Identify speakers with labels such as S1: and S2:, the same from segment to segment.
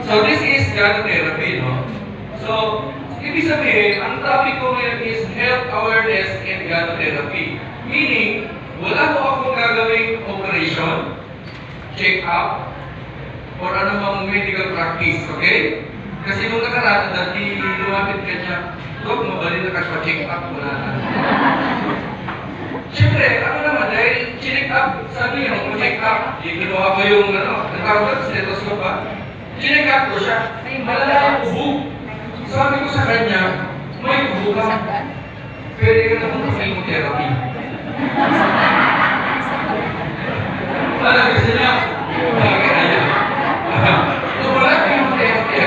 S1: So this is gynotherapy, no? So, ibig sabihin, ang topic ko ngayon is health awareness and gynotherapy. Meaning, wala ko akong gagawing operation, check-up, or anumang medical practice, okay? Kasi nung nakaraan, dati lumapit ka niya, huwag mabali na ka check up, wala na. Siyempre, ako naman, dahil check up, sabi niya, mag-check up, kinuha ko yung, natawag stethoscope ba? Check up ko siya, malala ang ubo. Sabi ko sa kanya, may ubo ka. Pwede ka naman sa chemotherapy. Alam kasi niya, bakit ayaw? Wala chemotherapy.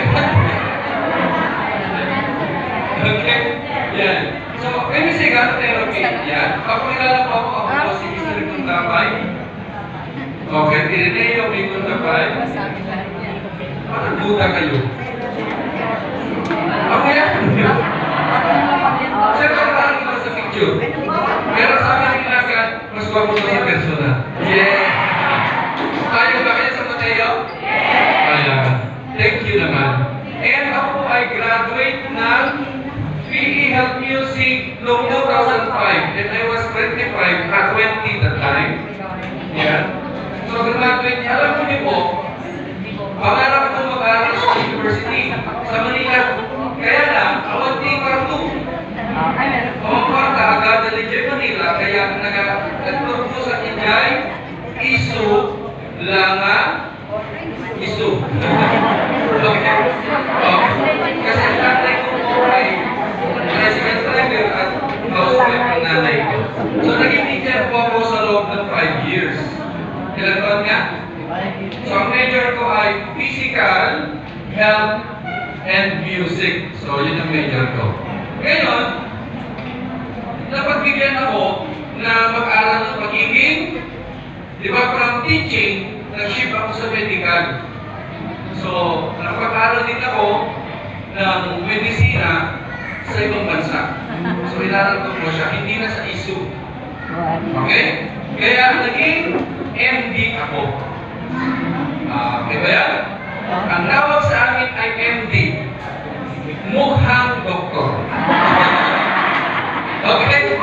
S1: Okay? Yan. So, when we say gynotherapy, yan. Kapag ako si Mr. Kuntabay. Okay, Ireneo may Kuntabay. Parang buta kayo. Okay yan? Sir, parang ito sa picture. Pero sabi nila ka, mas wapo sa persona. Yeah! Ayaw ba kayo sa Mateo? Yeah! Ayan. Thank you naman. And ako po ay graduate ng PE Health Music noong 2005. And I was 25 at 20 that time. Yeah. So, graduate. Alam mo niyo po, pangarap ko mag-aaral sa university sa Manila. Kaya lang, awanti parto. Ang parta, agad sa Manila. Kaya nag-turbo sa Injay, isu, langa, isu. Okay. Kasi tatay ko po ay resident driver at housewife ng nanay ko. So, naging teacher po ako sa loob ng 5 years. Ilan taon nga? So, ang major ko ay physical, health, and music. So, yun ang major ko. Ngayon, napagbigyan ako na mag-aral ng pagiging, di ba, from teaching, nag-shift ako sa medical. So, napag-aral din ako ng medisina sa ibang bansa. So, inaral ko po siya, hindi na sa issue. Okay? Kaya, naging MD ako. Okay ba yan? Ang tawag sa amin ay MD. Mukhang doktor. Okay?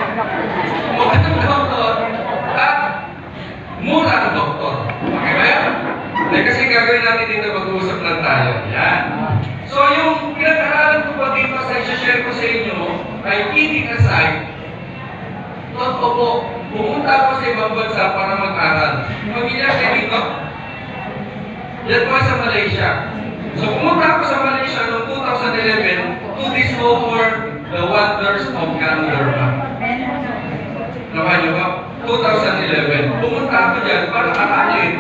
S1: Mukhang doktor at murang doktor. Okay ba yan? Kasi gagawin natin dito, mag-uusap lang tayo. Yan. So, yung pinag-aralan ko pa dito sa i-share ko sa inyo ay kidding aside, totoo po, pumunta ako sa ibang bansa para mag-aral. Pag-ilang kayo dito, yan po sa Malaysia. So, pumunta ako sa Malaysia noong 2011 to discover the wonders of Gandharva. Nakuha niyo ba? 2011. Pumunta ako dyan para aralin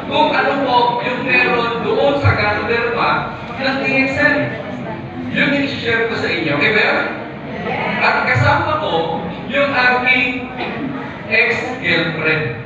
S1: kung ano po yung meron doon sa Gandharva ng TXL. Yun yung i-share ko sa inyo. Okay ba yan? At kasama ko yung aking ex-girlfriend.